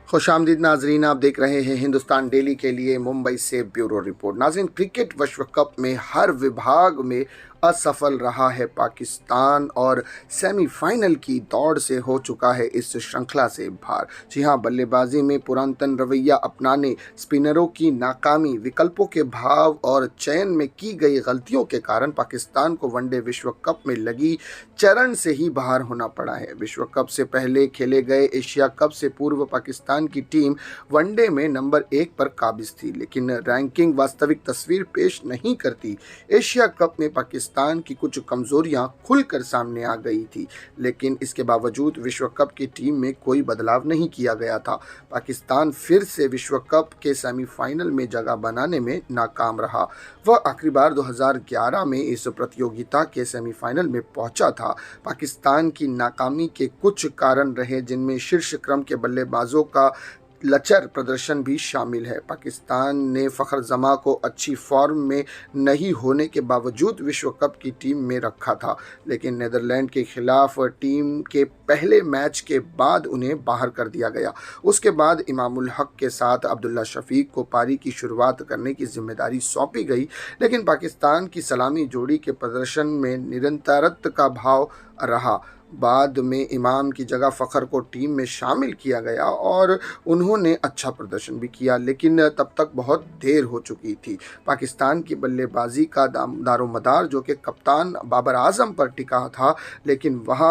खुशामदीद नाजरीन, आप देख रहे हैं हिंदुस्तान डेली के लिए मुंबई से ब्यूरो रिपोर्ट। नाजरीन, क्रिकेट विश्व कप में हर विभाग में असफल रहा है पाकिस्तान और सेमीफाइनल की दौड़ से हो चुका है इस श्रृंखला से बाहर। जी हां, बल्लेबाजी में पुरातन रवैया अपनाने, स्पिनरों की नाकामी, विकल्पों के भाव और चयन में की गई गलतियों के कारण पाकिस्तान को वनडे विश्व कप में लगी चरण से ही बाहर होना पड़ा है। विश्व कप से पहले खेले गए एशिया कप से पूर्व पाकिस्तान की टीम वनडे में नंबर 1 पर काबिज थी, लेकिन रैंकिंग वास्तविक तस्वीर पेश नहीं करती। एशिया कप में पाकिस्तान की कुछ कमजोरियां खुलकर सामने आ गई थी, लेकिन इसके बावजूद विश्व कप की टीम में कोई बदलाव नहीं किया गया था। पाकिस्तान फिर से विश्व कप के सेमीफाइनल में जगह बनाने में नाकाम रहा। वह आखिरी बार 2011 में इस प्रतियोगिता के सेमीफाइनल में पहुंचा था। पाकिस्तान की नाकामी के कुछ कारण रहे, जिनमें शीर्ष क्रम के बल्लेबाजों का लचर प्रदर्शन भी शामिल है। पाकिस्तान ने फ़खर जमा को अच्छी फॉर्म में नहीं होने के बावजूद विश्व कप की टीम में रखा था, लेकिन नीदरलैंड के खिलाफ टीम के पहले मैच के बाद उन्हें बाहर कर दिया गया। उसके बाद इमामुल हक के साथ अब्दुल्ला शफीक को पारी की शुरुआत करने की जिम्मेदारी सौंपी गई, लेकिन पाकिस्तान की सलामी जोड़ी के प्रदर्शन में निरंतरता का भाव रहा। बाद में इमाम की जगह फ़खर को टीम में शामिल किया गया और उन्होंने अच्छा प्रदर्शन भी किया, लेकिन तब तक बहुत देर हो चुकी थी। पाकिस्तान की बल्लेबाजी का दारोमदार जो कि कप्तान बाबर आजम पर टिका था, लेकिन वह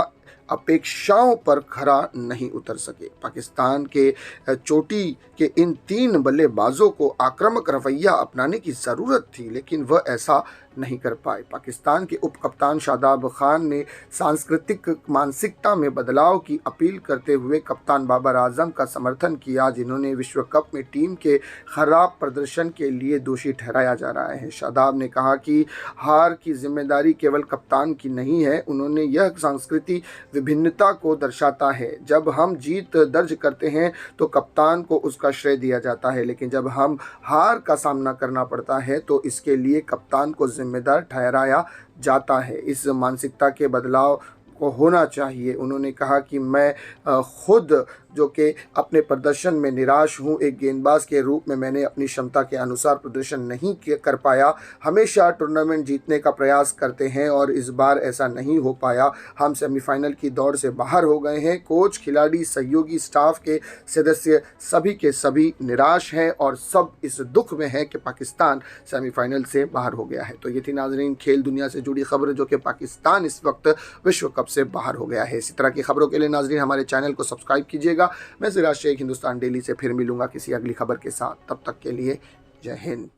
अपेक्षाओं पर खरा नहीं उतर सके। पाकिस्तान के चोटी के इन 3 बल्लेबाजों को आक्रामक रवैया अपनाने की ज़रूरत थी, लेकिन वह ऐसा नहीं कर पाए। पाकिस्तान के उप कप्तान शादाब खान ने सांस्कृतिक मानसिकता में बदलाव की अपील करते हुए कप्तान बाबर आजम का समर्थन किया, जिन्होंने विश्व कप में टीम के खराब प्रदर्शन के लिए दोषी ठहराया जा रहा है। शादाब ने कहा कि हार की जिम्मेदारी केवल कप्तान की नहीं है। उन्होंने यह सांस्कृतिक विभिन्नता को दर्शाता है। जब हम जीत दर्ज करते हैं तो कप्तान को उसका श्रेय दिया जाता है, लेकिन जब हम हार का सामना करना पड़ता है तो इसके लिए कप्तान को जिम्मेदार ठहराया जाता है। इस मानसिकता के बदलाव को होना चाहिए। उन्होंने कहा कि मैं खुद जो कि अपने प्रदर्शन में निराश हूँ। एक गेंदबाज के रूप में मैंने अपनी क्षमता के अनुसार प्रदर्शन नहीं कर पाया। हमेशा टूर्नामेंट जीतने का प्रयास करते हैं और इस बार ऐसा नहीं हो पाया। हम सेमीफाइनल की दौड़ से बाहर हो गए हैं। कोच, खिलाड़ी, सहयोगी, स्टाफ के सदस्य सभी के सभी निराश हैं और सब इस दुख में है कि पाकिस्तान सेमीफाइनल से बाहर हो गया है। तो ये थी नाजरीन खेल दुनिया से जुड़ी खबर, जो कि पाकिस्तान इस वक्त विश्व कप से बाहर हो गया है। इसी तरह की खबरों के लिए नाजरीन हमारे चैनल को सब्सक्राइब कीजिएगा। मैं सिराज शेख हिंदुस्तान डेली से फिर मिलूंगा किसी अगली खबर के साथ। तब तक के लिए जय हिंद।